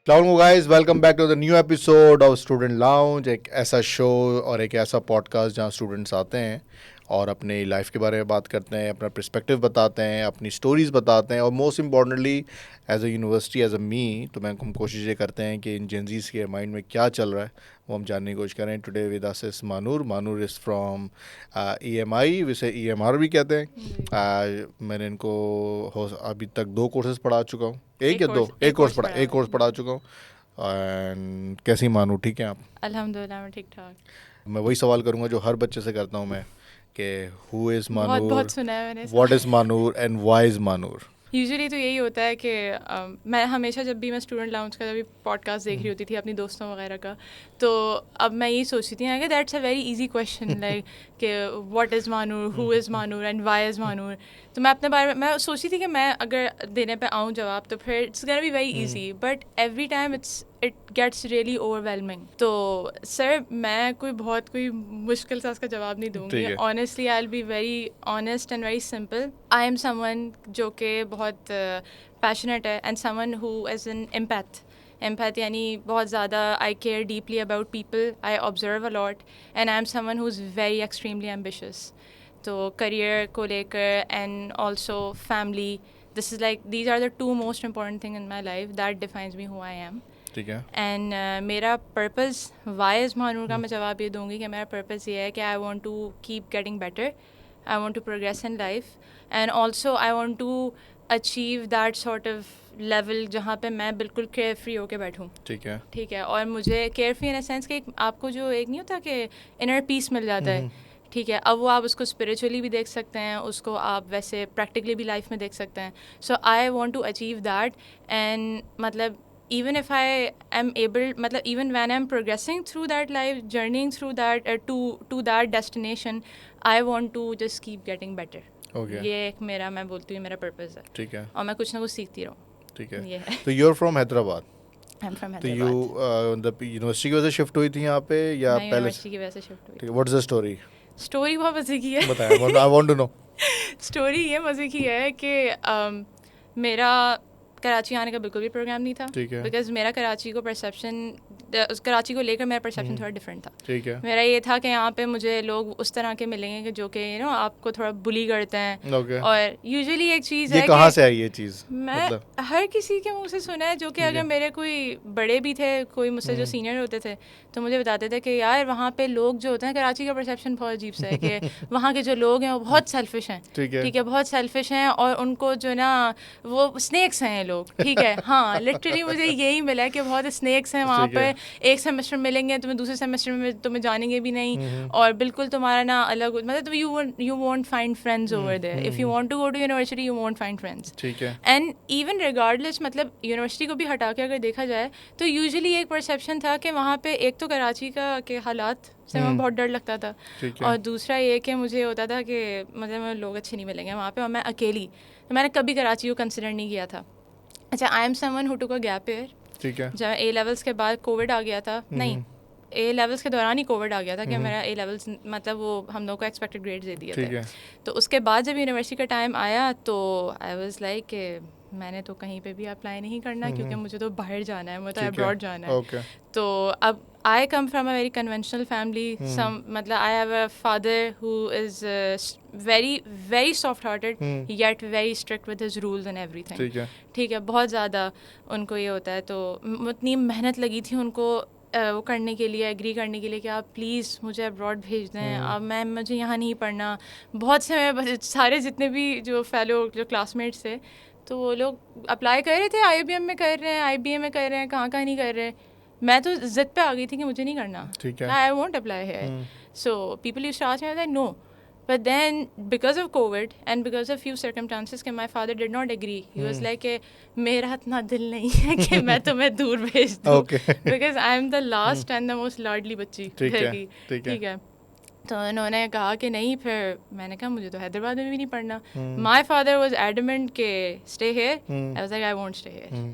Hello guys, welcome back to the new episode of Student Lounge. एक ऐसा show और एक ऐसा पॉडकास्ट जहाँ स्टूडेंट्स आते हैं और अपनी लाइफ के बारे में बात करते हैं, अपना पर्सपेक्टिव बताते हैं, अपनी स्टोरीज़ बताते हैं और most importantly as a university as a me तो हम कोशिश ये करते हैं कि इन जेंजीज़ के माइंड में क्या चल रहा है वो हम जानने की कोशिश करें. Today with us is Manoor. Manoor is from EMI, वैसे EMR भी कहते हैं. मैंने इनको अभी तक 2 कोर्सेज पढ़ा चुका हूँ. एक या दो? एक कोर्स पढ़ा चुका हूँ. एंड कैसी मानूर, ठीक है आप? अल्हम्दुलिल्लाह मैं ठीक ठाक. मैं वही सवाल करूँगा जो हर बच्चे से करता हूँ मैं कि हु इज़ मानूर, बहुत सुना है मैंने. What is Manoor and why is Manoor. Usually तो यही होता है कि मैं हमेशा जब भी मैं स्टूडेंट लाउंज का जब भी पॉडकास्ट देख रही होती थी अपनी दोस्तों वगैरह का, तो अब मैं यही सोचती थी कि that's a very easy question like कि what is Manoor, who is Manoor and why is Manoor. तो मैं अपने बारे में मैं सोचती थी कि मैं अगर देने पे आऊँ जवाब तो फिर it's gonna be very easy, but every time it gets really overwhelming. तो सर मैं कोई मुश्किल सा उसका जवाब नहीं दूंगी. Honestly I will be very honest and very simple. I am someone जो कि बहुत पैशनेट है and someone who is an empath यानी बहुत ज़्यादा I care deeply about people, I observe a lot and I am someone who is very extremely ambitious. तो career को लेकर and also family, this is like these are the 2 most important thing in my life that defines me who I am. ठीक है. And मेरा purpose Y is Manur का मैं जवाब ये दूंगी कि मेरा पर्पज़ ये है कि I want to keep getting better, I want to progress in life and also I want to achieve that sort of level जहाँ पे मैं बिल्कुल केयर फ्री होके बैठूँ. ठीक है. और मुझे care free in a sense कि आपको जो एक नहीं होता कि इनर पीस मिल जाता है. ठीक है. अब वो आप उसको स्पिरिचुअली भी देख सकते हैं, उसको आप वैसे प्रैक्टिकली भी लाइफ में देख सकते हैं. So I want to achieve that and मतलब even if I am able, मतलब even when I'm progressing through that life, journeying through that to that destination, I want to just keep getting better. Okay. ये एक मेरा मैं बोलती हूँ मेरा purpose है. ठीक है. और मैं कुछ ना कुछ सीखती रहूँ. ठीक है. ये है. तो you are from Hyderabad. I'm from तो Hyderabad. यू यूनिवर्सिटी की वजह से शिफ्ट हुई थी यहाँ पे या मैं पहले? यूनिवर्सिटी की वजह से शिफ्ट हुई. ठीक है. What is the story? Story बहुत मज़े की है. बताएं, I want to know. Story ये मज़े की है कि मेरा कराची आने का बिल्कुल भी प्रोग्राम नहीं था. ठीक है. बिकॉज मेरा कराची कराची को लेकर मेरा परसेप्शन थोड़ा डिफरेंट था. ठीक है. मेरा ये था कि यहाँ पे मुझे लोग उस तरह के मिलेंगे कि जो कि आपको थोड़ा बुली करते हैं. Okay. और यूजुअली एक चीज़ ये है कहाँ से आई ये चीज़? मैं हर किसी के मुंह से सुना है जो कि अगर मेरे कोई बड़े भी थे, कोई मुझसे जो सीनियर होते थे, तो मुझे बताते थे कि यार वहाँ पे लोग जो होते हैं, कराची का परसेप्शन बहुत अजीब सा है कि वहाँ के जो लोग हैं वो बहुत सेल्फिश हैं. ठीक है. बहुत सेल्फिश हैं और उनको जो ना वो स्नेक्स हैं ये लोग. ठीक है. हाँ लिटरली मुझे यही मिला है कि बहुत स्नेक्स हैं वहाँ पर. एक सेमेस्टर मिलेंगे तुम्हें, दूसरे सेमेस्टर में तुम्हें जानेंगे भी नहीं और बिल्कुल तुम्हारा ना अलग, मतलब you won't find friends over there. If you want to go to university you won't find friends. ठीक है. एंड इवन रिगार्डलेस, मतलब यूनिवर्सिटी को भी हटा के अगर देखा जाए तो यूजुअली एक परसेप्शन था कि वहाँ पे एक तो कराची का के हालात से मुझे बहुत डर लगता था और दूसरा ये कि मुझे होता था कि मतलब लोग अच्छे नहीं मिलेंगे वहाँ पे और मैं अकेली. तो मैंने कभी कराची को कंसिडर नहीं किया था. अच्छा, आई am someone who took a gap year. ठीक है. जब ए लेवल्स के बाद कोविड आ गया था, नहीं ए लेवल्स के दौरान ही कोविड आ गया था कि मेरा ए लेवल्स मतलब वो हम लोग को एक्सपेक्टेड ग्रेड्स दे दिए थे. तो उसके बाद जब यूनिवर्सिटी का टाइम आया तो आई वाज लाइक कि मैंने तो कहीं पे भी अप्लाई नहीं करना क्योंकि मुझे तो बाहर जाना है, मुझे तो अब्रॉड जाना है. Okay. तो अब I come from a very conventional family. मतलब I have a father who is very very soft hearted yet very strict with his rules and everything. ठीक है. बहुत ज़्यादा उनको ये होता है. तो उतनी मेहनत लगी थी उनको वो करने के लिए, एग्री करने के लिए कि आप प्लीज़ मुझे अब्रॉड भेज दें. अब मुझे यहाँ नहीं पढ़ना. बहुत से सारे जितने भी जो फेलो जो क्लासमेट्स थे तो वो लोग अप्लाई कर रहे थे, IoBM में कर रहे हैं, IBM में कर रहे हैं, कहाँ नहीं कर रहे. मैं तो ज़िद पे आ गई थी कि मुझे नहीं करना. I won't apply here. So people used to ask me that no. But then because of COVID and because of few circumstances कि my father did not agree. He was like कि मेरा इतना दिल नहीं है कि मैं तुम्हें दूर भेज दूँ. Because I am the last and the most लाडली बच्ची. ठीक है. तो उन्होंने कहा कि नहीं. फिर मैंने कहा मुझे तो हैदराबाद में भी नहीं पढ़ना. My father was adamant कि stay here. I was like I won't stay here.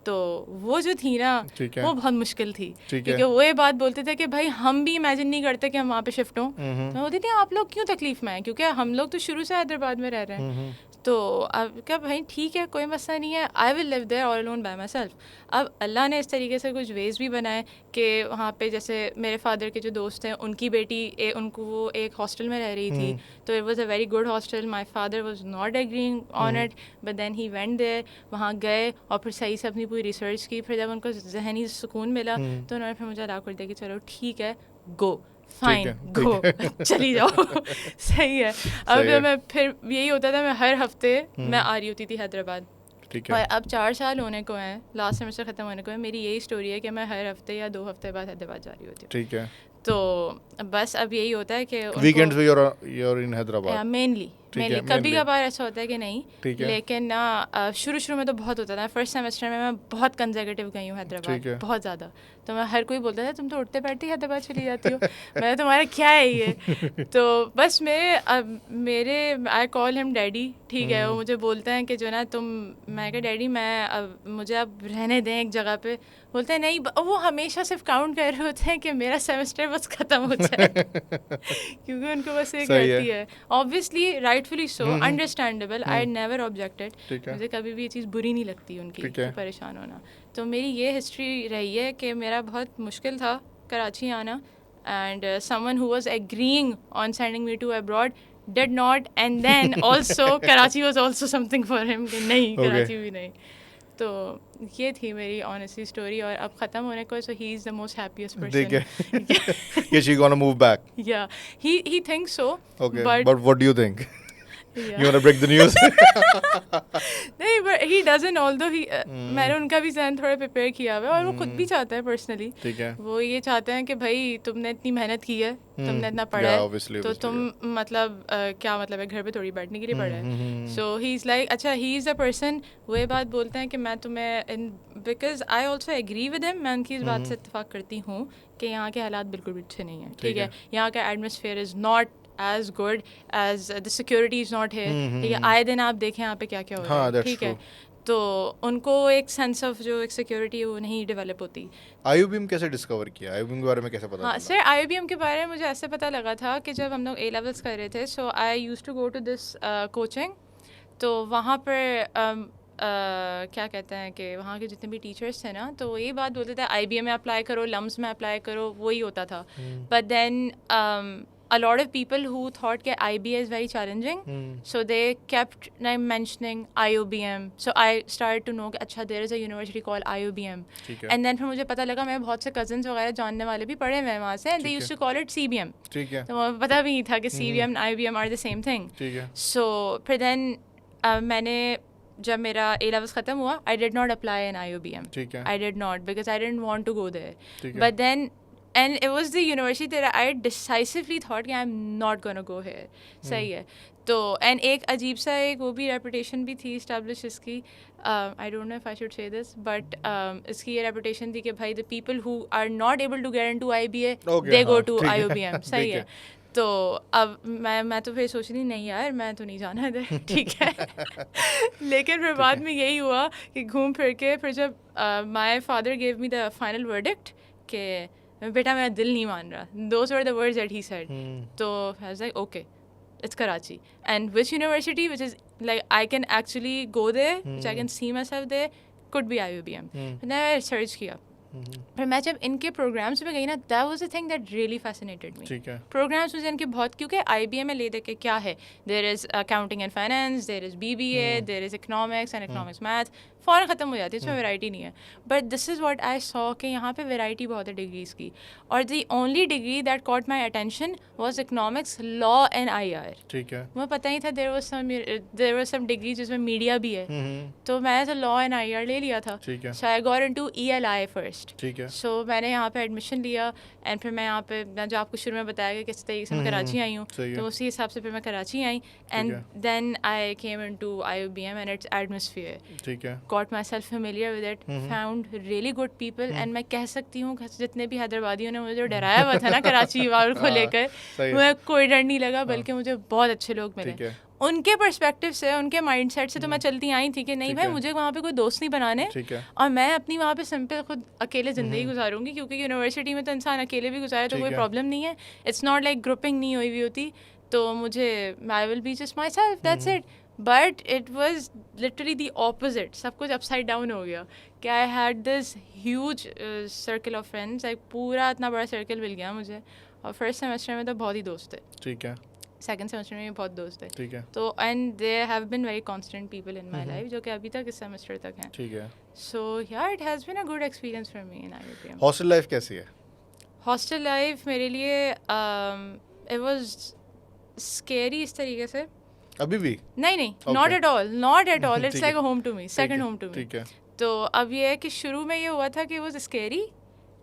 तो वो जो थी ना वो बहुत मुश्किल थी, क्योंकि वो ये बात बोलते थे कि भाई हम भी इमेजिन नहीं करते कि हम वहाँ पे शिफ्ट हों। तो बोलती थी आप लोग क्यों तकलीफ में आए, क्योंकि हम लोग तो शुरू से हैदराबाद में रह रहे हैं। तो अब क्या भाई ठीक है, कोई मसला नहीं है, I will live there all alone by myself. अब अल्लाह ने इस तरीके से कुछ वेज भी बनाए कि वहाँ पे जैसे मेरे फादर के जो दोस्त हैं उनकी बेटी उनको वो एक हॉस्टल में रह रही थी, तो it was a very good hostel. My father was not agreeing on it, but then he went there, वहाँ गए और फिर सही से अपनी पूरी रिसर्च की। फिर जब उनको जहनी सुकून मिला तो उन्होंने फिर मुझे अलाउ कर दिया कि चलो ठीक है, गो फाइन, गो चली जाओ। सही है। अब मैं फिर यही होता था, मैं हर हफ्ते मैं आ रही होती थी हैदराबाद। और अब 4 साल होने को हैं, लास्ट सेमेस्टर ख़त्म होने को है, मेरी यही स्टोरी है कि मैं हर हफ्ते या 2 हफ्ते बाद हैदराबाद जा रही होती हूँ। ठीक है। तो बस अब यही होता है कि वीकेंड्स पे you're in हैदराबाद मेनली कभी कभार ऐसा होता है कि नहीं, लेकिन ना शुरू में तो बहुत होता था। फर्स्ट सेमेस्टर में मैं बहुत कंजर्वेटिव गई हूँ हैदराबाद, बहुत ज़्यादा। तो मैं हर कोई बोलता था तुम तो उठते बैठते ही हैदराबाद चली जाती हो। मैं तुम्हारा क्या है ये। तो बस मेरे आई कॉल हिम डैडी, ठीक है। वो मुझे बोलते हैं कि जो ना मैं कहा डैडी मुझे अब रहने दें एक जगह पे। बोलते हैं नहीं, वो हमेशा सिर्फ काउंट कर रहे होते हैं कि मेरा सेमेस्टर बस ख़त्म हो जाए। क्योंकि उनको बस एक रहती है, obviously rightfully so, understandable, I never objected. मुझे कभी भी ये चीज़ बुरी नहीं लगती उनकी परेशान होना। तो मेरी ये हिस्ट्री रही है कि मेरा बहुत मुश्किल था कराची आना, and someone who was agreeing on sending me to abroad did not, and then also Karachi was also something for him कि नहीं, कराची भी नहीं। तो ये थी मेरी ऑनेस्टली स्टोरी, और अब ख़त्म होने को, so he is the most happiest person. Is she gonna move back? Yeah, he thinks so. Okay, but what do you think? Yeah. You wanna break the news? नहीं, but he doesn't, although मैंने उनका भी ज़हन थोड़ा prepare किया हुआ है, और वो खुद भी चाहता है पर्सनली। ठीक है। वो ये चाहते हैं कि भाई तुमने इतनी मेहनत की है, तुमने इतना पढ़ा है, तो तुम मतलब क्या मतलब है, घर पे थोड़ी बैठने के लिए पढ़ा है। सो ही इज़ लाइक, अच्छा ही इज़ अ पर्सन, वो ये बात बोलते हैं कि मैं तुम्हें, because I also agree with him, मैं उनकी इस बात से इत्तेफाक करती हूँ कि यहाँ के हालात बिल्कुल भी अच्छे नहीं हैं। ठीक है, यहाँ का atmosphere is not as good as the security is not here. ठीक है, आए दिन आप देखें यहाँ पे क्या क्या हो रहा है। ठीक है, तो उनको एक सेंस ऑफ जो एक सिक्योरिटी है वो नहीं डेवलप होती। IoBM कैसे डिस्कवर किया? IoBM के बारे में कैसे पता? हाँ सर, IoBM के बारे में मुझे ऐसे पता लगा था कि जब हम लोग A levels कर रहे थे, so I use to go to this coaching. तो वहाँ पर क्या कहते हैं कि वहाँ के जितने भी टीचर्स थे ना, तो वो ये बात बोलते थे IBM में अप्लाई करो, लम्स में अप्लाई करो, वही होता था। But then a lot of people who thought that IBA is very challenging, so they kept mentioning IoBM. So I started to know कि अच्छा there is a university called IoBM. And then फिर मुझे पता लगा, मैं बहुत से cousins वगैरह जानने वाले भी पढ़े हुए वहाँ से, and they used to call it CBM. ठीक है, तो मुझे पता भी नहीं था कि CBM and IBM are the same thing. ठीक है, so फिर then मैंने जब मेरा A levels ख़त्म हुआ, I did not apply in IoBM. ठीक है, I did not, because I didn't want to go there. But then and it was the university that I decisively thought कि I'm not gonna go here. सही है। तो and एक अजीब सा एक वो भी रेपुटेशन भी थी इस्टेब्लिश इसकी, I don't know if I should say this, but इसकी ये रेपुटेशन थी कि भाई the people who are not able to get into IBA, they go to IoBM. सही है। तो अब मैं तो फिर सोच रही नहीं यार, मैं तो नहीं जाना इधर। ठीक है। लेकिन फिर बाद में यही हुआ कि घूम फिर के फिर जब my father gave me the final verdict कि बेटा मेरा दिल नहीं मान रहा, those were the words that he said. तो I was like okay, it's Karachi, and which university which is like I can actually go there, which I can see myself there, could be IoBM. Then I research किया, फिर मैं जब इनके programmes में गई ना, that was the thing that really fascinated me. ठीक है, प्रोग्राम्स मुझे इनके बहुत, क्योंकि IBM में ले दे के क्या है, there is accounting and finance, there is BBA, there is economics and economics math, फ़ौरन ख़त्म हो जाती है, इसमें वैरायटी नहीं है। But this is what I saw कि यहाँ पे वैरायटी बहुत है डिग्रीज़ की, और the only degree that caught my attention was economics, law and IR. ठीक है, मुझे पता नहीं था देयर वाज सम डिग्री जिसमें मीडिया भी है, तो मैंने तो लॉ एंड IR ले लिया था। ठीक है, so I got into ELI first. ठीक है, सो मैंने यहाँ पे एडमिशन लिया, एंड फिर मैं यहाँ पे, मैं जो आपको शुरू में बताया कि किस तरीके से मैं कराची आई हूँ, तो उसी हिसाब से फिर मैं कराची आई, and then I came into IoBM and its atmosphere. ठीक है, got myself familiar with it, found really good people, and मैं कह सकती हूँ जितने भी हैदराबादियों ने मुझे जो डराया हुआ था ना कराची वालों को लेकर, मुझे कोई डर नहीं लगा, बल्कि मुझे बहुत अच्छे लोग मिले. उनके पर्सपेक्टिव से, उनके माइंडसेट से तो मैं चलती आई थी कि नहीं भाई मुझे वहाँ पे कोई दोस्त नहीं बनाने, और मैं अपनी वहाँ पे सिंपल खुद अकेले ज़िंदगी गुजारूंगी, क्योंकि यूनिवर्सिटी में तो इंसान अकेले भी गुजारे तो कोई प्रॉब्लम नहीं है, इट्स नॉट लाइक ग्रुपिंग नहीं हुई होती, तो मुझे आई will be just my self, that's it. But it was literally the opposite, सब कुछ अपसाइड डाउन हो गया कि I had this huge circle of friends, like पूरा इतना बड़ा सर्कल मिल गया मुझे, और फर्स्ट सेमेस्टर में तो बहुत ही दोस्त थे, ठीक है, सेकंड सेमेस्टर में भी बहुत दोस्त है, ठीक है, तो and they have been very constant people in my life जो कि अभी तक इस सेमेस्टर तक हैं, ठीक है. So yeah it has been a good experience for me in IoBM. Hostel life कैसी है? हॉस्टल लाइफ मेरे लिए इट वाज स्कैरी इस तरीके से. अभी भी नहीं, not at all, it's like a home to me, second home to me, ठीक है. तो अब ये है कि शुरू में ये हुआ था कि वो स्कैरी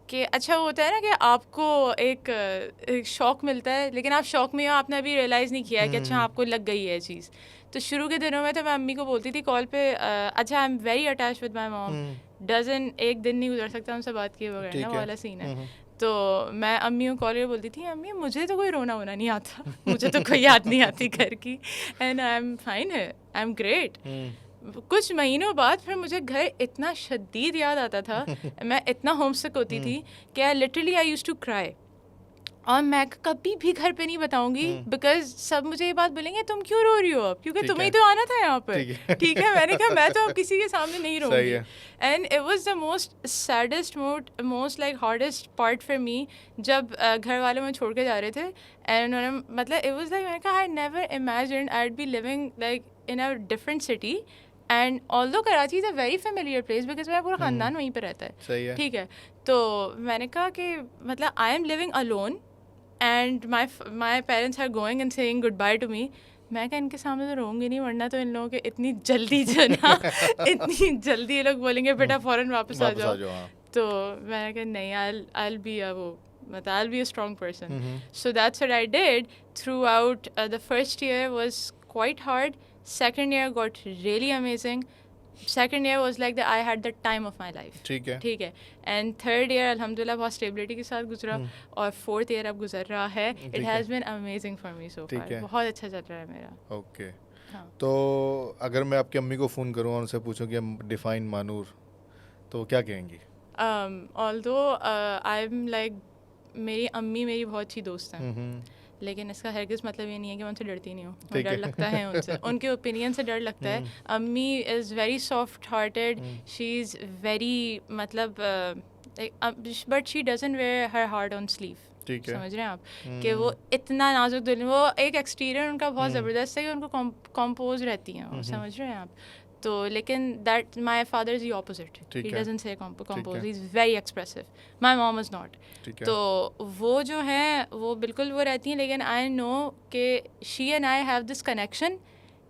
कि अच्छा होता है ना कि आपको एक शौक मिलता है, लेकिन आप शौक में हो, आपने अभी रियलाइज़ नहीं किया कि अच्छा आपको लग गई है चीज़. तो शुरू के दिनों में तो मैं अम्मी को बोलती थी कॉल पे, अच्छा I am very attach with my mom, एक दिन नहीं गुजर सकता उनसे बात किए बगैर ना, वाला सीन है. तो मैं अम्मी को कॉल पे बोलती थी, अम्मी मुझे तो कोई रोना वोना नहीं आता, मुझे तो कोई याद नहीं आती घर की, एंड आई एम फाइन है, आई एम ग्रेट. कुछ महीनों बाद फिर मुझे घर इतना शदीद याद आता था, मैं इतना होमसिक होती थी कि literally I used to cry, और मैं कभी भी घर पे नहीं बताऊंगी, बिकॉज सब मुझे ये बात बोलेंगे तुम क्यों रो रही हो अब, क्योंकि तुम्हें तो आना था यहाँ पर, ठीक है. मैंने कहा मैं तो अब किसी के सामने नहीं रोऊंगी, and it was the most saddest most like hardest part for me जब घर वाले मुझे छोड़ के जा रहे थे, एंड उन्होंने मतलब इट वाज लाइक, मैंने कहा I never imagined I would be living like in a different city, and although Karachi is a very familiar place because मेरा पूरा ख़ानदान वहीं पर रहता है, ठीक है. तो मैंने कहा कि मतलब I am living alone and my parents are going and saying goodbye to me. मैं क्या इनके सामने तो रोऊंगी नहीं, वरना तो इन लोगों के इतनी जल्दी जो ना इतनी जल्दी ये लोग बोलेंगे बेटा फ़ौरन वापस आ जाओ. तो मैंने कहा नहीं, I'll be I'll be a strong person. So that's what I did throughout. The first year was quite hard. Second year got really amazing. Second year was like I had the time of my life. ठीक है. And third year अल्हम्दुलिल्लाह बहुत stability के साथ गुजरा, और fourth year अब गुजर रहा है. It has been amazing for me so far. बहुत अच्छा चल रहा है मेरा. ओके. तो अगर मैं आपकी अम्मी को फ़ोन करूँ और उनसे पूछूँ कि डिफाइन मानूर, तो क्या कहेंगी? Although I'm like, मेरी अम्मी मेरी बहुत अच्छी दोस्त हैं, लेकिन इसका हरगिज़ मतलब ये नहीं है कि मैं उनसे डरती नहीं हूँ, मुझे डर लगता है उनसे, उनके ओपिनियन से डर लगता है. Ammi is very soft hearted, she is very मतलब but she doesn't wear her heart on sleeve. समझ रहे हैं आप कि वो इतना नाजुक दिल, वो एक एक्सटीरियर उनका बहुत ज़बरदस्त है कि उनको कंपोज रहती हैं वो, समझ रहे हैं आप. तो लेकिन that my father is the opposite, he doesn't say compose, he is very expressive. My mom is not. तो वो जो है वो बिल्कुल वो रहती हैं, लेकिन आई नो कि she and I have this connection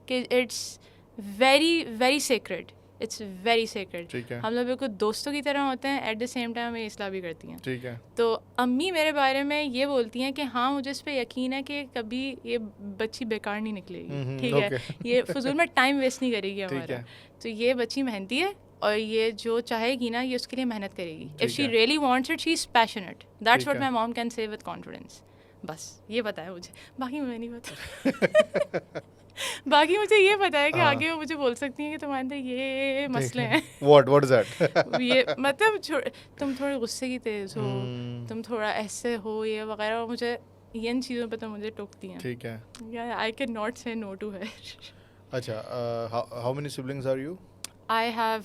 कि it's very very sacred, it's very sacred. हम लोग बिल्कुल दोस्तों की तरह होते हैं, एट द सेम टाइम हमें इस्लाह भी करती हैं. ठीक है. तो अम्मी मेरे बारे में ये बोलती हैं कि हाँ मुझे इस पर यकीन है कि कभी ये बच्ची बेकार नहीं निकलेगी, ठीक है, ये फजूल में टाइम वेस्ट नहीं करेगी हमारा. तो ये बच्ची मेहनती है, और ये जो चाहेगी ना ये उसके लिए मेहनत करेगी. If she really wants it, she is passionate. That's what my mom can say with confidence. बस ये पता है मुझे, बाकी मुझे नहीं पता. बाकी मुझे ये पता है कि आगे वो मुझे बोल सकती हैं कि तुम्हारे अंदर ये मसले हैं. what is that? ये मतलब तुम थोड़े गुस्से की तेज हो, तुम थोड़ा ऐसे हो, ये वगैरह, मुझे इन चीज़ों पे तो मुझे टोकती हैं. ठीक है. Yeah I can not say no to her. अच्छा, how many siblings are you? I have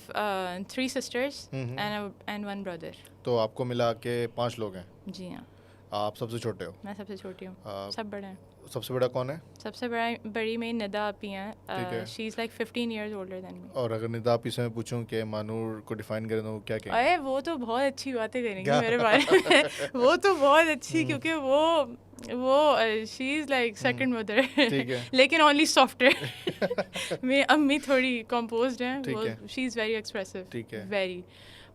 3 sisters and 1 brother. तो आपको मिला के 5 लोग हैं? जी हाँ. आप सबसे छोटे हो? मैं सबसे छोटी हूँ. सब बड़े हैं. सबसे बड़ा कौन है? सबसे बड़ी मेरी निदा आपी हैं. She is like 15 years older than me. और अगर निदा आपी से मैं पूछूं कि मानूर को डिफाइन करें तो वो क्या कहेंगे? अरे वो तो बहुत अच्छी बातें करेंगी मेरे बारे में. वो तो बहुत अच्छी, क्योंकि वो she is like second mother. लेकिन ओनली सॉफ्टवेयर. मेरी अम्मी थोड़ी कंपोज्ड हैं, she is very expressive, very.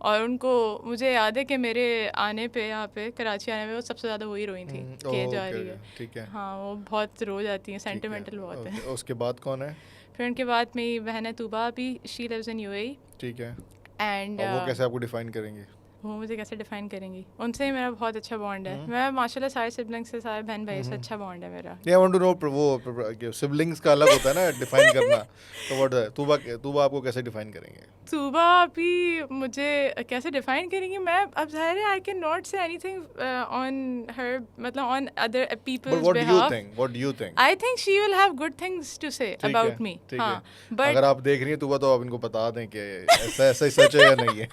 और उनको मुझे याद है कि मेरे आने पे यहाँ पे कराची आने में वो सबसे ज़्यादा वही रोई थी कि जा रही है. ठीक है. हाँ वो बहुत रो जाती हैं, सेंटिमेंटल बहुत है. उसके बाद कौन है? फिर उनके बाद मेरी बहन है तूबा, अभी शी लिव्स इन यूएई. ठीक है. एंड वो कैसे आपको डिफाइन करेंगे? वो मुझे कैसे डिफाइन करेंगी, उनसे ही मेरा बहुत अच्छा बॉन्ड है। मैं माशाल्लाह सारे सिबलिंग्स से, सारे बहन भाई से अच्छा बॉन्ड है मेरा। आई वांट टू नो वो सिबलिंग्स का अलग होता है ना डिफाइन करना, तो व्हाट है तूबा आपको कैसे डिफाइन करेंगे? तूबा भी मुझे कैसे डिफाइन करेंगी, मैं अब ज़ाहिर है I can not say anything on her, मतलब on other people's behalf. What do you think? I think she will have good things to say about me. हाँ, बट अगर आप देख रही हैं तूबा तो आप इनको बता दें कि ऐसा ऐसा ही सच है या नहीं है।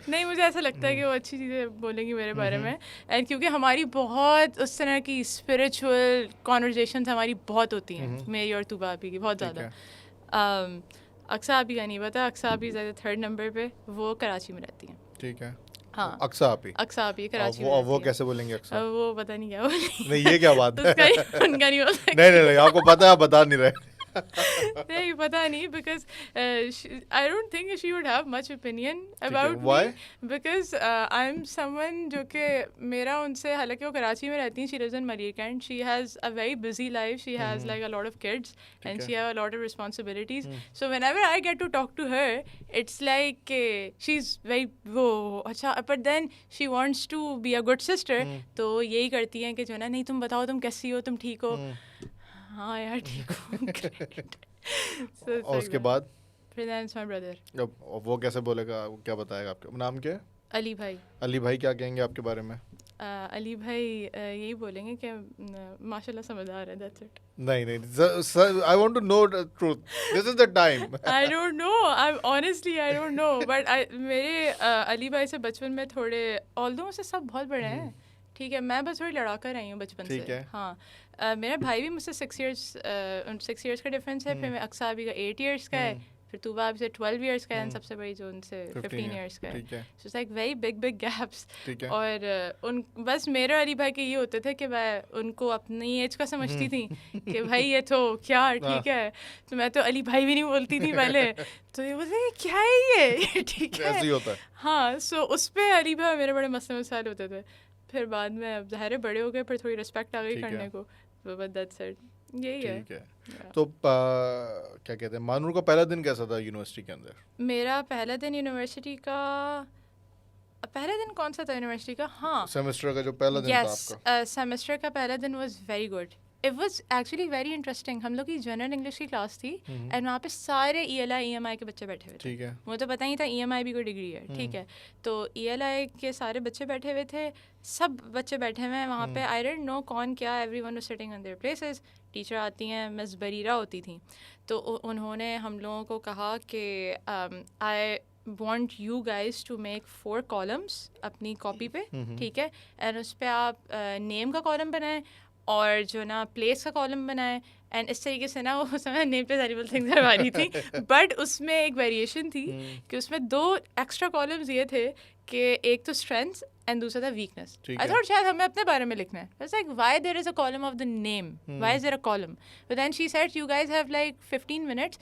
नहीं, मुझे ऐसा लगता है कि वो अच्छी चीज़ें बोलेंगी मेरे बारे में, एंड क्योंकि हमारी बहुत उस तरह की स्पिरिचुअल कॉन्वर्जेशंस हमारी बहुत होती हैं, मेरी और तूबा आपी की बहुत ज़्यादा। अक्सा आपी का नहीं पता, अक्सा आपी ज़्यादा 3rd नंबर पे, वो कराची में रहती हैं। ठीक है। हाँ, अक्सा आपी कराची में वो कैसे बोलेंगे अक्सा? वो पता नहीं क्या बोलेंगी। नहीं ये क्या बात है? उनका नहीं बोलता। नहीं आपको पता है, आप बता नहीं रहे। नहीं पता नहीं, because I don't think she would have much opinion about me, because I am someone जो कि मेरा उनसे, हालांकि वो कराची में रहती हैं, she lives in Maryland, she has a very busy life, she has like a lot of kids and she have a lot of responsibilities, so whenever I get to talk to her it's like she is very वो अच्छा, but then she wants to be a good sister, तो यही करती हैं कि जो ना, नहीं तुम बताओ तुम कैसी हो, तुम ठीक हो? हाँ यार ठीक हूँ। और उसके बाद फिर दैट्स माय ब्रदर। वो कैसे बोलेगा, वो क्या बताएगा? आपका नाम क्या है? अली भाई। अली भाई क्या कहेंगे आपके बारे में? अली भाई यही बोलेंगे कि माशाल्लाह समझदार है, दैट्स इट। नहीं I want to know the truth, this is the time. I don't know, I honestly I don't know, but मेरे अली भाई से बचपन में थोड़े, ऑल्दो मुझसे सब बहुत बड़े हैं, ठीक है, मैं बस थोड़ी लड़ा कर आई हूँ बचपन से। हाँ, मेरा भाई भी मुझसे 6 इयर्स का डिफरेंस है, फिर मैं अक्सा अभी का 8 इयर्स का है, फिर तूबा अभी से 12 इयर्स का है, सबसे बड़ी जो उनसे 15 इयर्स का है, so it's like very big gaps. और उन बस मेरे अली भाई के ये होते थे कि मैं उनको अपनी एज का समझती थी कि भाई ये तो क्या ठीक है, तो मैं तो अली भाई भी नहीं बोलती थी पहले, तो ये बोलते क्या है ये ठीक है, ऐसे ही होता है। हाँ, सो उस पर अली भाई मेरे बड़े मसले मसाइल होते थे, फिर बाद में अब ज़ाहिर बड़े हो गए, फिर थोड़ी रिस्पेक्ट आ गई करने को, बट दैट्स इट, यही है। तो क्या कहते हैं, मानूर का पहला दिन कैसा था यूनिवर्सिटी के अंदर? मेरा पहला दिन यूनिवर्सिटी का, पहला दिन कौन सा था यूनिवर्सिटी का? हाँ, सेमेस्टर का जो पहला दिन था आपका। सेमेस्टर का पहला दिन was very good, it was actually very interesting. हम लोग की जनरल इंग्लिश की क्लास थी, एंड वहाँ पे सारे ELI EMI के बच्चे बैठे हुए थे। ठीक है, मुझे तो पता ही था EMI भी कोई डिग्री है, ठीक है, तो ELI के सारे बच्चे बैठे हुए थे, सब बच्चे बैठे हुए हैं वहाँ पे, आई डोंट नो कौन क्या, everyone was sitting on their places. Teacher आती हैं, मिस बरीरा होती थी, तो उन्होंने हम लोगों को कहा कि आई want you guys to make 4 columns अपनी कॉपी पे, ठीक है, एंड उस पर आप नेम का कॉलम बनाएं और जो ना प्लेस का कॉलम बनाएं, एंड इस तरीके से ना वो समय नेम पे सारी थिंग्स करवा रही थी, बट उसमें एक वेरिएशन थी कि उसमें 2 एक्स्ट्रा कॉलम्स ये थे कि एक तो स्ट्रेंथ्स एंड दूसरा था वीकनेस। आई थॉट शायद हमें अपने बारे में लिखना है, it's like why there is a column of the name, why is there a column, but then she said you guys have like 15 minutes,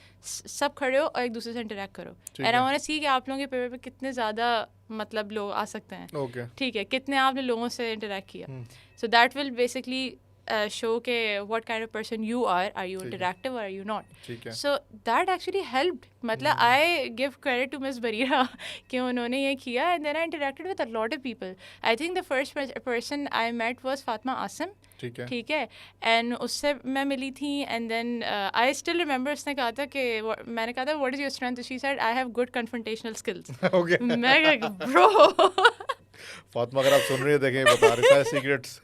सब खड़े हो और एक दूसरे से इंटरेक्ट करो, and I want to see कि आप लोगों के पेपर पे कितने ज़्यादा मतलब लोग आ सकते हैं, ठीक है, कितने आपने लोगों से इंटरेक्ट किया, so that will basically show के what kind of person you are you interactive or are you not, so that actually helped, मतलब I give credit to Miss Barira कि उन्होंने ये किया, and then I interacted with a lot of people. I think the first person I met was Fatma Asim, ठीक है, and उससे मैं मिली थी, and then I still remember उसने कहा था कि मैंने कहा था what is your strength, she said I have good confrontational skills. मैं ब्रो फातिमा अगर आप सुन रही हैं, देखें बता रहे हैं सीक्रेट्स।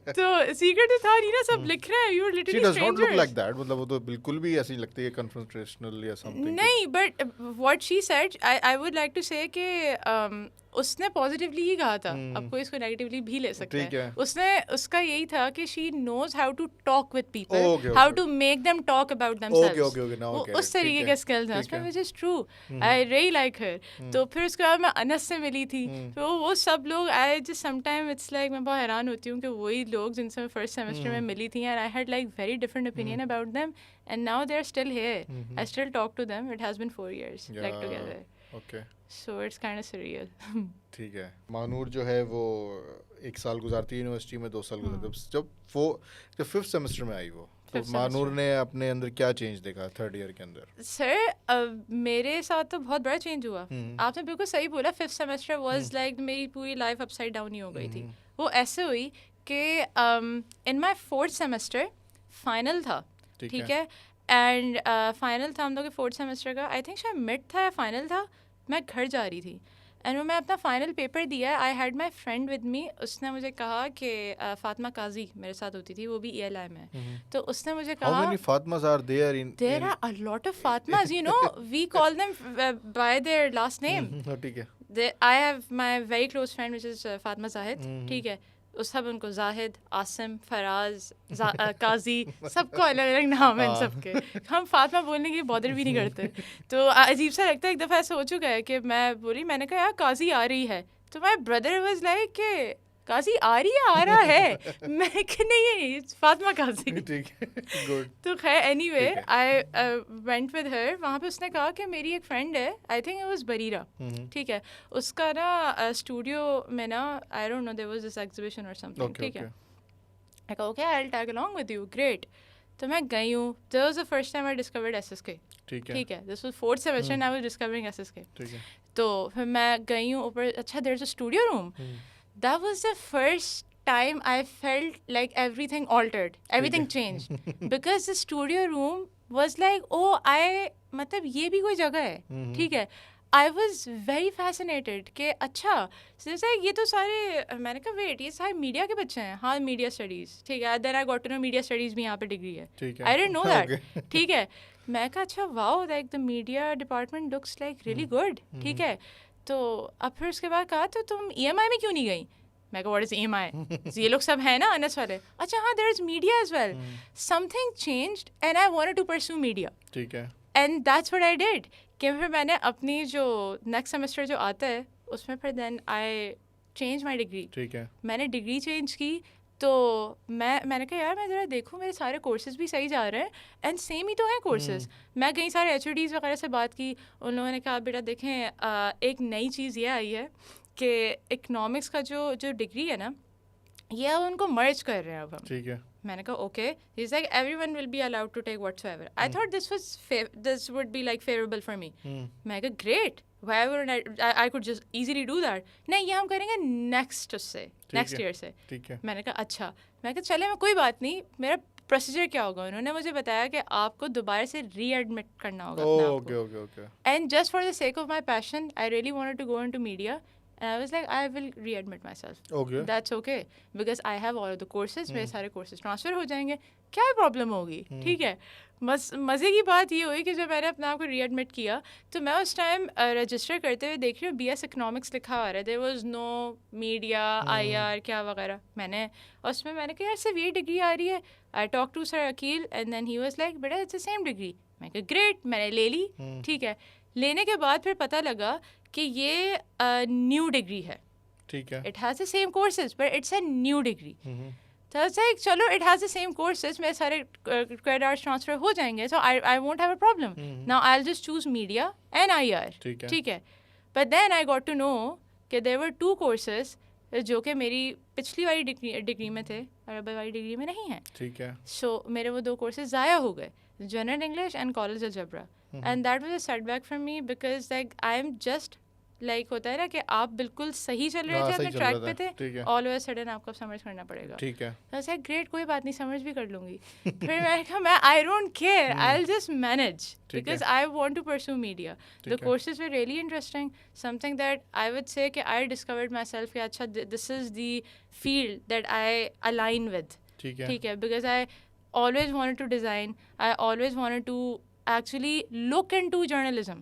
तो सीक्रेट तो था नहीं ना, सब लिख रहे हैं, you are literally strangers. She does not look like that, मतलब वो तो बिल्कुल भी ऐसी लगती है कन्फ्रंटेशनल या समथिंग। नहीं, but what she said, I would like to say कि उसने पॉजिटिवली ही कहा था, अब कोई इसको नेगेटिवली भी ले सकता है, उसने उसका यही था कि she knows how to talk with people, how to make them talk about themselves, उस तरीके के स्किल्स हैं उसमें, which is true, I really like her. तो फिर उसके बाद मैं अनस से मिली थी, तो वो सब लोग, I just sometime it's like मैं बहुत हैरान होती हूँ कि वही लोग जिनसे मैं फर्स्ट सेमेस्टर में मिली थी, and I had like very different opinion about them, and now they are still here, I still talk to them, it has been 4 years like together, okay, so it's kind of surreal. ठीक है, मानूर जो है वो 1 साल गुजारती है university में, 2 साल गुजारती है, जब 5th सेमेस्टर में आई वो तो माह नूर ने अपने अंदर क्या चेंज देखा थर्ड ईयर के अंदर? सर मेरे साथ तो बहुत बड़ा चेंज हुआ. आपने बिल्कुल सही बोला. 5th सेमेस्टर वाज लाइक मेरी पूरी लाइफ अपसाइड डाउन ही हो गई थी. वो ऐसे हुई कि in my 4th semester final था. ठीक है. एंड फाइनल था हम लोग के 4th सेमेस्टर का. आई थिंक शायद मिड था या फाइनल था. मैं घर जा रही थी एंड मैं अपना फाइनल पेपर दिया. I had my friend with me. उसने मुझे कहा कि फातिमा काजी मेरे साथ होती थी, वो भी ELI में. तो उसने मुझे कहा How many Fatmas are there in there are a lot of Fatmas, you know. We call them by their last name. ठीक है. I have my very close friend which is Fatma Zahid. ठीक है. उस सब उनको जाहिद, आसिम, फराज, काजी, सबको अलग अलग नाम है इन सबके. हम फातिमा बोलने की बॉदर भी नहीं करते. तो अजीब सा लगता है. एक दफ़ा ऐसा हो चुका है कि मैं बोली, मैंने कहा यार काजी आ रही है. तो माय ब्रदर वाज लाइक कि काजी आ रही है, आ रहा है. मैं कि नहीं, फातिमा काजी. ठीक है. गुड. तो खैर anyway I went with her. वहाँ पे उसने कहा कि मेरी एक फ्रेंड है, I think it was Bareera. ठीक है. उसका ना स्टूडियो में ना, I don't know, there was this exhibition और समथिंग. ठीक है. आई कहा okay I will tag along with you. Great. तो मैं गई हूँ. This was the first time I discovered SSK. ठीक है. This was 4th semester and I was discovering SSK. ठीक है. तो फिर मैं गई हूँ ऊपर. अच्छा, there is a studio room. That was the first time I felt like everything altered, everything changed. Because the studio room was like, oh, मतलब ये भी कोई जगह है. ठीक है. I was very fascinated कि अच्छा, जैसे ये तो सारे, मैंने कहा वेट, ये सारे मीडिया के बच्चे हैं. हाँ, मीडिया स्टडीज़. ठीक है. Then I got to know media studies भी यहाँ पे डिग्री है. I didn't know that. ठीक है. मैं कहा अच्छा, wow, like the media department looks like really good. ठीक है. तो अब फिर उसके बाद कहा तो तुम EMI में क्यों नहीं गई? मैं कहा व्हाट इज EMI? ये लोग सब है ना अनस वाले. अच्छा हाँ, there is media as well. Something changed and I wanted to pursue media. ठीक है. And that's what I did. कि फिर मैंने अपनी जो नेक्स्ट सेमेस्टर जो आता है उसमें फिर then I change my degree. ठीक है. मैंने डिग्री चेंज की. तो मैंने कहा यार मैं ज़रा देखूँ मेरे सारे कोर्सेज़ भी सही जा रहे हैं एंड सेम ही तो हैं कोर्सेज़. मैं कई सारे HODs वगैरह से बात की. उन लोगों ने कहा बेटा देखें एक नई चीज़ ये आई है कि इकनॉमिक्स का जो डिग्री है ना, ये अब उनको मर्ज कर रहे हैं अब हम. ठीक है. मैंने कहा okay. He is like everyone will be allowed to take whatsoever. I thought this would be like favourable for me. मैं कहा great, why would I could just easily do that. नहीं, ये हम करेंगे नेक्स्ट ईयर से. ठीक है. मैंने कहा अच्छा. मैं कहा चले, मैं कोई बात नहीं. मेरा प्रोसीजर क्या होगा? उन्होंने मुझे बताया कि आपको दोबारा से रीएडमिट करना होगा अपने आप को. Okay. And just for the sake of my passion I really wanted to go into media. And I was like, I will readmit myself. Okay. That's okay. Because I have all of the courses. मेरे सारे courses transfer हो जाएंगे. क्या problem होगी? ठीक है. मज़े की बात ये हुई कि जब मैंने अपने आप को रीएडमिट किया तो मैं उस टाइम रजिस्टर करते हुए देख रही हूँ BS इकोनॉमिक्स लिखा हुआ है. There was no media IR क्या वगैरह. उसमें मैंने कहा यार सिर्फ ये डिग्री आ रही है. I talk to sir Aqeel and then he was like बेटा इट्स द सेम डिग्री. मैं कहा ग्रेट. मैंने ले ली. ठीक है. लेने के बाद फिर पता लगा कि ये न्यू डिग्री है. ठीक है. It has the same courses but it's a new degree. तो लाइक चलो it has the same courses, मेरे सारे क्रेडिट आवर्स ट्रांसफर हो जाएंगे. So I won't have a problem. Now I will just choose media and IR. ठीक है. But then I got to know कि there were 2 courses जो कि मेरी पिछली वाली डिग्री में थे और अब वाली डिग्री में नहीं है. ठीक है. सो मेरे वो 2 कोर्सेज ज़ाया हो गए, general English and college algebra. And that was a setback for me because like I am just like होता है ना कि आप बिल्कुल सही चल रहे थे, अपने ट्रैक पे थे, ऑल ऑफ अ सडन आपको समझ करना पड़ेगा. ठीक है. तो ऐसा ग्रेट, कोई बात नहीं, समझ भी कर लूँगी. फिर मैंने कहा I don't care, I will just manage because I want to pursue media. The courses were really interesting. Something that I would say कि आई डिस्कवर्ड माई सेल्फ कि अच्छा this is the field that I align with. ठीक है. Because I always wanted to design. I always wanted to actually look into journalism.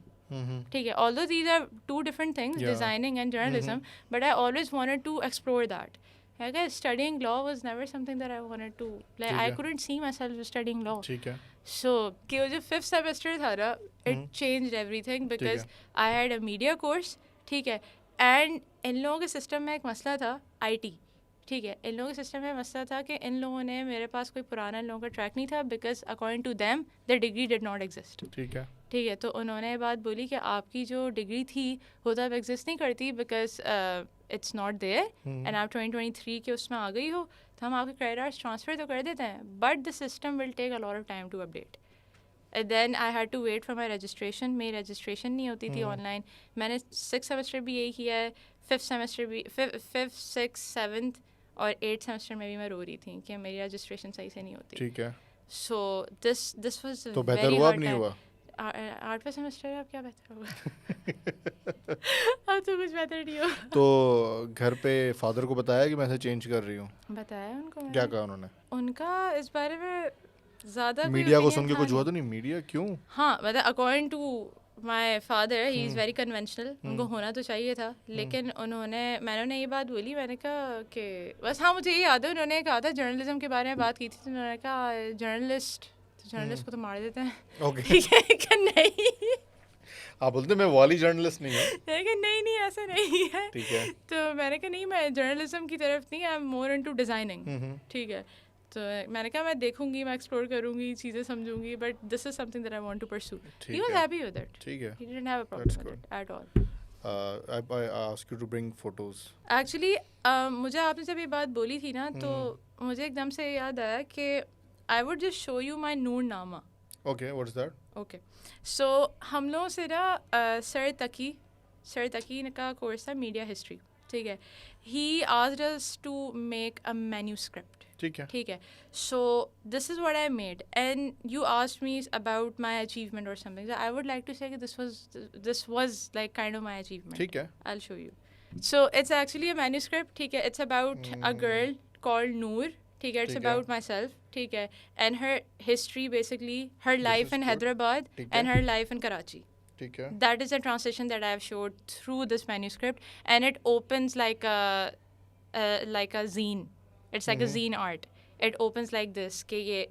ठीक है. Although these are 2 different things, designing and journalism, but I always wanted to explore that. I guess studying law was never something that I wanted to, like I couldn't see myself studying law. ठीक है. So कि वो जो 5th semester था ना, it changed everything because I had a media course. ठीक है. And इन लोगों के सिस्टम में एक मसला था IT. ठीक है. इन लोगों के सिस्टम में मसला था कि इन लोगों ने, मेरे पास कोई पुराना इन लोगों का ट्रैक नहीं था because according to them their degree did not exist. ठीक है. ठीक है, तो उन्होंने ये बात बोली कि आपकी जो डिग्री थी वो तो अब एग्जिस्ट नहीं करती because it's not there and आप 2023 के उसमें आ गई हो, तो हम आपके क्रेडिट आवर्स ट्रांसफ़र तो कर देते हैं but the system will take a lot of time to update. Then I had to wait for my registration. मेरी रजिस्ट्रेशन नहीं होती थी ऑनलाइन. मैंने 6 सेमेस्टर भी यही किया है, 5th सेमेस्टर भी, 5th 6th 7th और 8th सेमेस्टर में भी मैं रो रही थी कि मेरी रजिस्ट्रेशन सही से नहीं होती. ठीक है. सो दिस वाज तो बेहतर हुआ अब नहीं हुआ? 8वां सेमेस्टर है, अब क्या बेहतर होगा. अब तो कुछ बेहतर नहीं हो. तो घर पे फादर को बताया कि मैं ऐसे चेंज कर रही हूँ? बताया उनको. क्या कहा उन्होंने? उनका इस बारे में ज़्यादा मीडिया को सुन के कुछ हुआ तो नहीं? मीडिया क्यों? हाँ, मतलब according to my father he is very conventional. उनको होना तो चाहिए था, लेकिन मैंने उन्हें ये बात बोली, मैंने कहा कि बस, हाँ मुझे ये याद है उन्होंने कहा था जर्नलिज्म के बारे में बात की थी, तो उन्होंने कहा जर्नलिस्ट को तो मार देते हैं. ठीक है कि नहीं? आप बोलते मैं वाली जर्नलिस्ट नहीं हूँ. लेकिन नहीं ऐसा नहीं है. ठीक है. तो मैंने कहा नहीं, मैं जर्नलिज्म की तरफ नहीं, I am more into designing. ठीक है, तो मैंने कहा मैं देखूंगी, मैं एक्सप्लोर करूंगी, चीज़ें समझूंगी, but this is something that I want to pursue. He was happy with it. ठीक है. He didn't have a problem with it at all. I asked you to bring photos. Actually मुझे आपने जब ये बात बोली थी ना, तो मुझे एकदम से याद आया कि I would just show you my Noor Nama. Okay, what's that? Okay, सो हम लोगों से ना सर तकी का कोर्स था मीडिया हिस्ट्री. ठीक है, he asked us to make a manuscript. ठीक है, so this is what I made and you asked me about my achievement और something. I would like to say this was like kind of my achievement. ठीक है. I will show you. So it's actually a manuscript. ठीक है, it's about a girl called Noor. ठीक है, it's about myself. ठीक है, and her history basically, her life in Hyderabad and her life in Karachi. ठीक है. That is a translation that I have showed through this manuscript, and it opens like a zine. It's like a zine art. It opens like this कि ये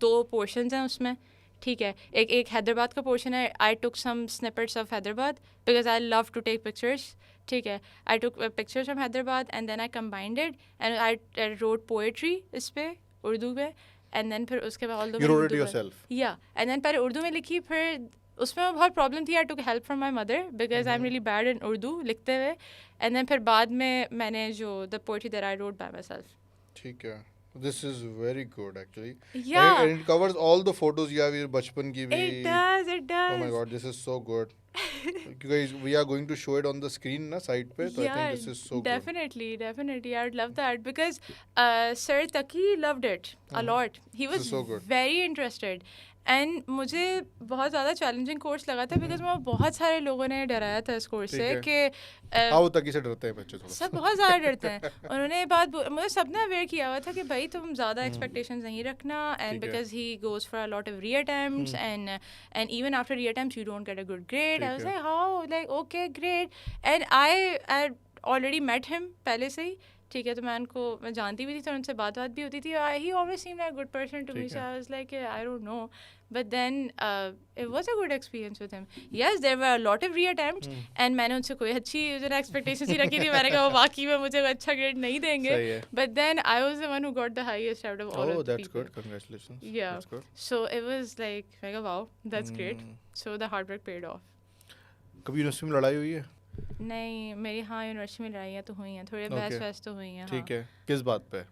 2 portions हैं उसमें. ठीक है, एक हैदराबाद का पोर्शन है. I took some snippets of Hyderabad because I love to take pictures. ठीक है, I took pictures from Hyderabad and then I combined it and I wrote poetry इस पे उर्दू में, एंड देन फिर उसके बाद एंड देन पहले उर्दू में लिखी, फिर उसमें बहुत प्रॉब्लम थी. I took help from my mother because I am really bad in Urdu लिखते हुए, एंड देन फिर बाद में मैंने जो the poetry that I wrote by myself. ठीक है. This is very good actually. Yeah. And it covers all the photos you have your bachpan ki bhi. It does. Oh my god, this is so good. Guys, we are going to show it on the screen na side pe, so I think this is so definitely, good. Definitely, I would love that because Sir Taki loved it a lot. He was so very interested. And मुझे बहुत ज़्यादा challenging course लगा था because मैं बहुत सारे लोगों ने डराया था इस कोर्स से कि तकी से डरते हैं बच्चे, सब बहुत ज़्यादा डरते हैं. उन्होंने ये बात मुझे सबने अवेयर किया हुआ था कि भाई तुम ज़्यादा एक्सपेक्टेशंस नहीं रखना, and because he goes for a lot of reattempts and even after reattempts you don't get a good grade. I was like how, like okay great. And I already met him पहले से ही. ठीक है, तो मैं जानती भी थी, तो उनसे बात भी होती थी. He always seemed like a good person to me, so I was like I don't know, but then it was a good experience with him. Yes, there were a lot of reattempts and मैंने उनसे कोई अच्छी जो expectations ही रखी थी. मैंने कहा वाकई में मुझे अच्छा ग्रेड नहीं देंगे, but then I was the one who got the highest out of all of the people. That's good, congratulations. Yeah, so it was like मैं कहा wow, that's great. So the hard work paid off. कभी university में लड़ाई हुई है? नहीं, मेरी university में लड़ाइयाँ तो हुई हैं, थोड़े बहस तो हुई हैं. ठीक है, किस बात पे?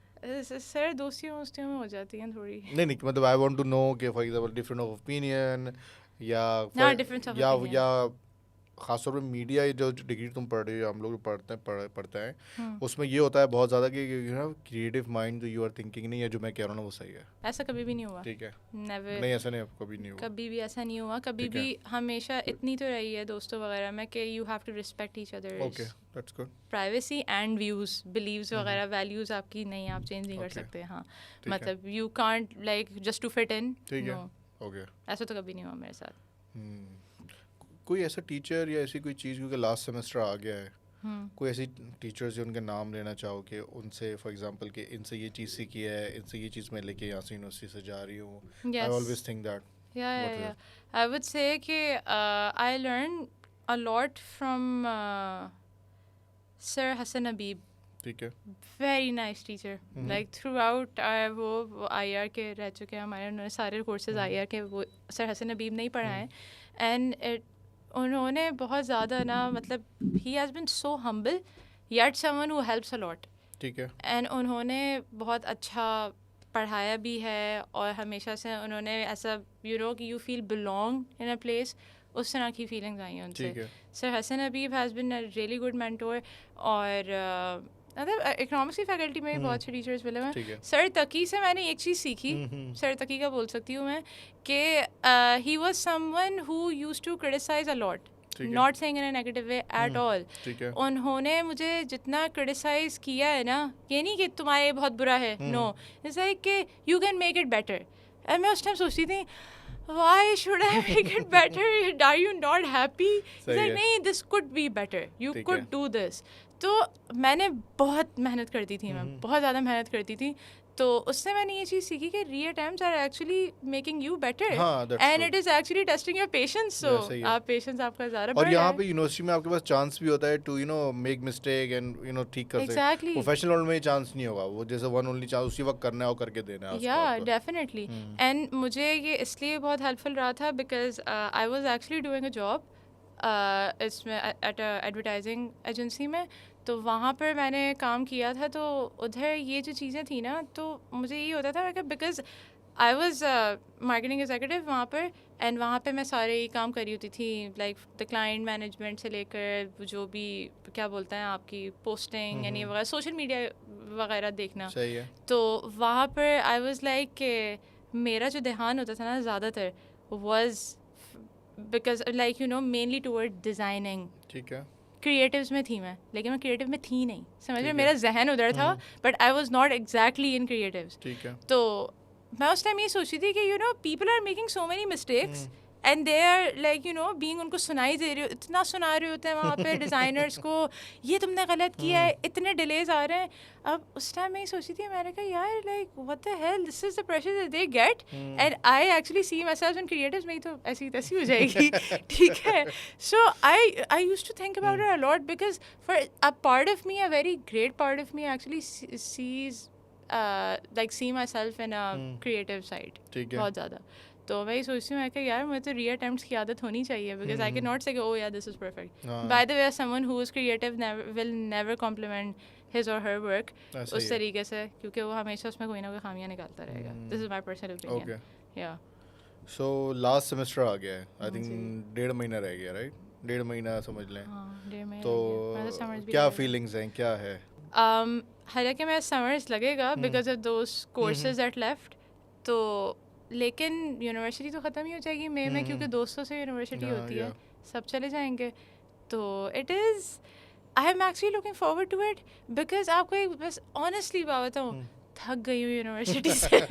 सर दोस्तियों में हो जाती हैं थोड़ी. नहीं मतलब आई वांट टू नो कि for example difference of opinion या खासतौर पे मीडिया, जो डिग्री तुम पढ़ रही हो, हम लोग पढ़ते हैं उसमें ये होता है बहुत ज़्यादा कि यू नो क्रिएटिव माइंड जो यू आर थिंकिंग नहीं है, जो मैं कह रहा हूँ ना वो सही है. ऐसा कभी भी नहीं हुआ. ठीक है, नेवर. नहीं ऐसा नहीं, कभी नहीं हुआ. कभी भी ऐसा नहीं हुआ. कभी भी हमेशा इतनी तो रही है दोस्तों वगैरह में कि you have to respect each other. Okay, that's good. Privacy and views, beliefs वगैरह, वैल्यूज आपकी नहीं, आप चेंज नहीं कर सकते. हाँ, मतलब you can't like just to fit in. ठीक है, ओके. ऐसा तो कभी नहीं हुआ मेरे साथ. कोई ऐसा टीचर या ऐसी कोई चीज़, क्योंकि लास्ट सेमेस्टर आ गया है, कोई ऐसी टीचर्स जो उनके नाम लेना चाहो कि उनसे फॉर एग्जांपल कि इनसे ये चीज़ सीखी है, इनसे ये चीज़ मैं लेके यहाँ से यूनिवर्सिटी से जा रही हूँ. I always think that. या आई वुड से कि I learn a lot from sir Hasan Habib. ठीक है. Very nice teacher, like throughout वो IR के रह चुके हैं हमारे, उन्होंने सारे कोर्सेज IR के वो सर हसन हबीब नहीं पढ़ाए. एंड उन्होंने बहुत ज़्यादा ना मतलब he has been so humble yet someone who helps a lot. ठीक है. एंड उन्होंने बहुत अच्छा पढ़ाया भी है और हमेशा से उन्होंने ऐसा कि you feel belong in a place, उस तरह की फीलिंग्स आई हैं उनसे. Sir Hasan Habib has been a really good mentor. और मतलब इकोनॉमिक्स की फैकल्टी में भी बहुत अच्छे टीचर्स मिले हैं. सर तकी से मैंने एक चीज़ सीखी, सर तकी का बोल सकती हूँ मैं, कि he was someone who used to criticise a lot, not saying in a negative way at all. उन्होंने मुझे जितना क्रिटिसाइज किया है ना, ये नहीं कि तुम्हारे बहुत बुरा है, नो, इट्स लाइक कि you can make it better. And मैं उस टाइम सोचती थी why should I make it better? Are you not happy? It's like नहीं, this could be better, you could do this. तो मैंने बहुत मेहनत करती थी, मैं बहुत ज़्यादा मेहनत करती थी. तो उससे मैंने ये चीज़ सीखी कि reattempts are actually making you better and it is actually testing your patience. सो आप पेशेंस आपका ज़्यादा और यहाँ पे यूनिवर्सिटी में आपके पास चांस भी होता है टू मेक मिस्टेक एंड ठीक कर सकते. प्रोफेशनल वर्ल्ड में चांस नहीं होगा, वो जैसे वन ओनली चांस उसी वक्त करना है और करके देना है. या डेफिनेटली. एंड मुझे ये इसलिए बहुत हेल्पफुल रहा था because I was actually doing a job इसमें एट अ एडवर्टाइजिंग एजेंसी में. तो वहाँ पर मैंने काम किया था, तो उधर ये जो चीज़ें थी ना, तो मुझे ये होता था because I was marketing executive वहाँ पर. एंड वहाँ पे मैं सारे ही काम करी होती थी, लाइक द क्लाइंट मैनेजमेंट से लेकर जो भी क्या बोलते हैं आपकी पोस्टिंग यानी वगैरह सोशल मीडिया वगैरह देखना. सही है. तो वहाँ पर आई वॉज लाइक कि मेरा जो ध्यान होता था ना ज़्यादातर was because like mainly toward designing. ठीक है. क्रिएटिव्स में थी मैं, लेकिन मैं क्रिएटिव में थी नहीं, समझ रहे. मेरा जहन उधर था but I was not exactly in creatives. तो मैं उस टाइम ये सोची थी कि people are making so many mistakes and they are like being उनको सुनाई दे रही हो, इतना सुना रहे होते हैं वहाँ पे डिज़ाइनर्स को, ये तुमने गलत किया है, इतने डिलेज आ रहे हैं. अब उस टाइम मैं ही सोची थी, मैंने कहा यार like what the hell, this is the pressure that they get and I actually see myself in creatives में ही तो ऐसी तैसी हो जाएगी. ठीक है. So I used to think about it a lot because for a part of me, a very great part of me actually sees like see myself in a creative side बहुत ज़्यादा. तो मैं ये सोचती हूँ कि यार मुझे तो री-अटेम्प्ट्स की आदत होनी चाहिए because I can not say oh यार this is perfect. By the way someone who is creative will never compliment his or her work उस तरीके से, क्योंकि वो हमेशा उसमें कोई ना कोई खामियां निकालता रहेगा. This is my personal opinion. या सो लास्ट सेमेस्टर आ गया है, आई थिंक 1.5 महीना रह गया, राइट? 1.5 महीना समझ लें. तो क्या फीलिंग्स हैं, क्या है? हालांकि मेरा समर्स लगेगा because of those courses that left. तो लेकिन यूनिवर्सिटी तो ख़त्म ही हो जाएगी मई में, क्योंकि दोस्तों से यूनिवर्सिटी होती है, सब चले जाएंगे. तो it is I am actually looking forward to it because आपको एक बस ऑनेस्टली बात बताऊँ, थक गई हूँ यूनिवर्सिटी से.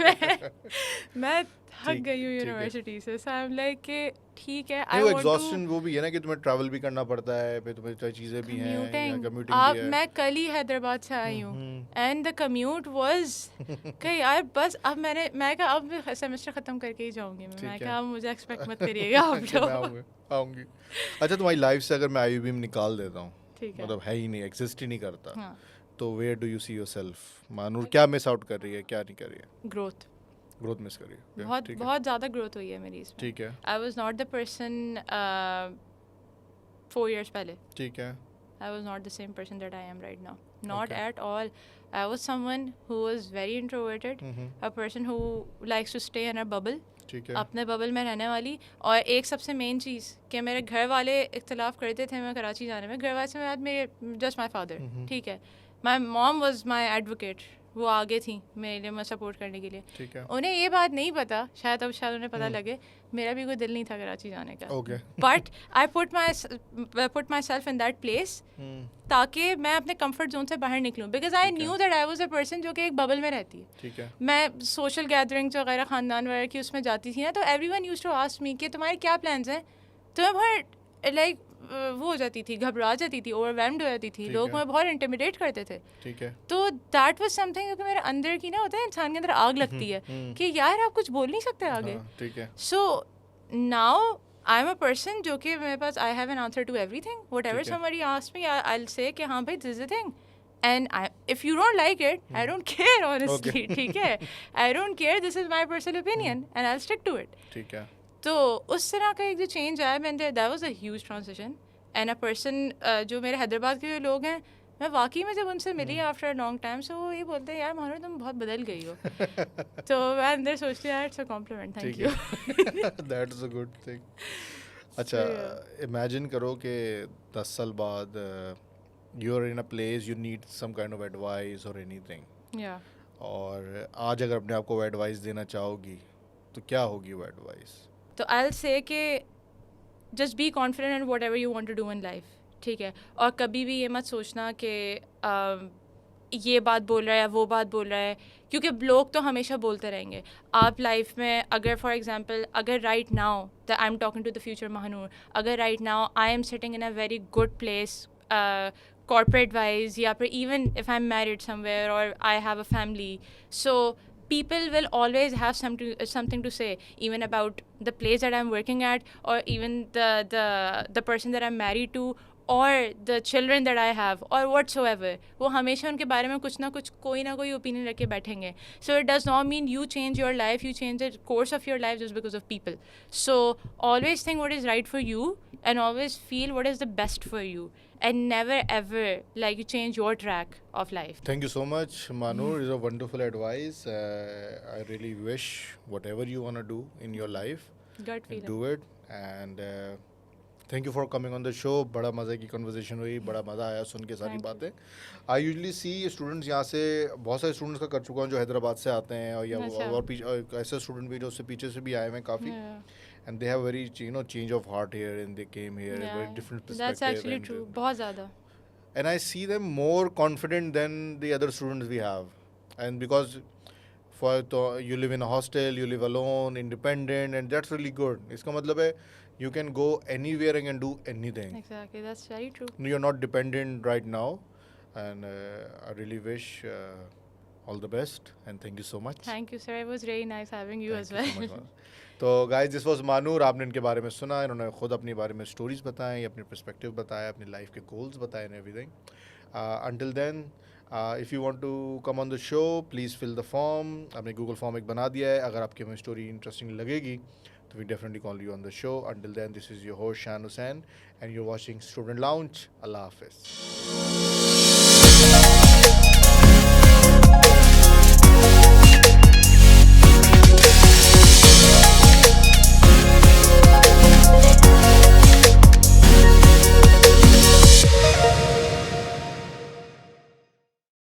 मैं थक गई हूँ यूनिवर्सिटी से. सो आई एम लाइक कि ठीक है. आई वांट एग्जॉस्शन वो भी है ना कि तुम्हें ट्रैवल भी करना पड़ता है, फिर तुम्हें कई चीज़ें भी हैं, कम्यूटिंग भी है. मैं कल ही हैदराबाद से आई हूँ एंड द कम्यूट वाज कि यार बस अब मैं कहा अब सेमेस्टर ख़त्म करके ही जाऊँगी. मैं कहा अब मुझे एक्सपेक्ट मत करिएगा आप लोग. आऊँगी. अच्छा, तुम्हारी लाइफ से अगर मैं IoBM निकाल देता हूँ, मतलब है ही नहीं, एग्जिस्ट ही नहीं करता, तो where do you see yourself? Mah Noor क्या मिस आउट कर रही है, क्या नहीं कर रही है? ग्रोथ मिस कर रही है. बहुत ज़्यादा ग्रोथ हुई है मेरी इसमें. ठीक है. I was not the person 4 years पहले. ठीक है. I was not the same person that I am right now. Not at all. I was someone who was very introverted, a person who likes to stay in a bubble. ठीक है. अपने bubble में रहने वाली. और एक सबसे main चीज़ कि मेरे घर वाले इख्तलाफ करते थे मैं कराची जाने में. घर वाले से बाद मेरे जस्ट माई फादर. ठीक है. My mom was my advocate, वो आगे थी मेरे लिए, मैं सपोर्ट करने के लिए. ठीक है. उन्हें ये बात नहीं पता, शायद उन्हें पता लगे, मेरा भी कोई दिल नहीं था कराची जाने का. But I put my self in that place ताकि मैं अपने कंफर्ट जोन से बाहर निकलूँ, because I knew that I was a person जो कि एक बबल में रहती है. ठीक है. मैं सोशल गैदरिंग्स वगैरह ख़ानदान वगैरह की उसमें जाती थी ना, तो everyone used to ask me कि तुम्हारे क्या प्लान्स हैं. तो मैं बहुत लाइक वो हो जाती थी, घबरा जाती थी, ओवरवेल्म्ड हो जाती थी. लोग मुझे बहुत इंटिमिडेट करते थे. ठीक है. तो दैट वाज समथिंग जो कि मेरे अंदर की ना होता है, इंसान के अंदर आग लगती है कि यार आप कुछ बोल नहीं सकते आगे. ठीक है. So now I am a person जो कि मेरे पास I have an answer to everything. Whatever somebody asks me I will say कि हाँ भाई this is the thing, And if you don't like it, I don't care, honestly. ठीक है, I don't care. This is my personal opinion, and I'll stick to it. ठीक है. तो उस तरह का एक जो चेंज आया मैंने, that was a huge transition. And a person जो मेरे हैदराबाद के जो लोग हैं, मैं वाकई में जब उनसे मिली आफ्टर अ लॉन्ग टाइम, सो वो ये बोलते हैं यार मानो तुम बहुत बदल गई हो. तो मैं अंदर सोचती हूँ यार it's a compliment, thank you. That's a good thing. अच्छा, इमेजिन करो कि 10 साल बाद you are in a place, you need some kind of advice or anything, और आज अगर अपने आप को एडवाइस देना चाहोगी तो क्या होगी वो एडवाइस? तो आई विल से कि just be confident in whatever you want to do in life. ठीक है, और कभी भी ये मत सोचना कि ये बात बोल रहा है या वो बात बोल रहा है, क्योंकि लोग तो हमेशा बोलते रहेंगे. आप लाइफ में अगर फॉर एग्जांपल अगर right now the I am talking to the future Mah Noor, अगर right now I am sitting in a very good place corporate wise, या फिर even if I'm married somewhere or I have a family, so people will always have something to say, even about the place that I'm working at, or even the person that I'm married to, or the children that I have, or whatsoever. वो हमेशा उनके बारे में कुछ ना कुछ कोई ना कोई ओपिनियन रख के बैठेंगे. So it does not mean you change your life, you change the course of your life just because of people. So always think what is right for you, and always feel what is the best for you, and never ever like you change your track of life. Thank you so much, Mah Noor. It's a wonderful advice. I really wish whatever you want to do in your life, Gut feeling. do it. And thank you for coming on the show. बड़ा मज़े की conversation हुई, बड़ा मज़ा आया सुन के सारी बातें. I usually see students यहाँ से, बहुत सारे students का कर चुका हूँ जो हैदराबाद से आते हैं, और या और ऐसे student भी जो उससे पीछे से भी आए हुए हैं काफ़ी. And they have very change of heart here, and they came here and very different perspective. That's actually true. बहुत ज़्यादा. And I see them more confident than the other students we have. And because you live in a hostel, you live alone, independent, and that's really good. इसका मतलब है you can go anywhere and can do anything. Exactly, that's very true. You're not dependent right now, and I really wish all the best, and thank you so much. Thank you, sir. It was really nice having you as well. So much. तो guys, this was मah noor. आपने इनके बारे में सुना, इन्होंने खुद अपने बारे में स्टोरीज बताएं, अपने पर्सपेक्टिव बताया, अपनी लाइफ के गोल्स बताए and everything. Until then, if you want to come on the show, please fill the form. आपने गूगल फॉर्म एक बना दिया है. अगर आपकी हमें स्टोरी इंटरेस्टिंग लगेगी तो we definitely call you on the show. Until then, this is your host Shayan Hussain, and you are watching student lounge. अल्लाह हाफिज़.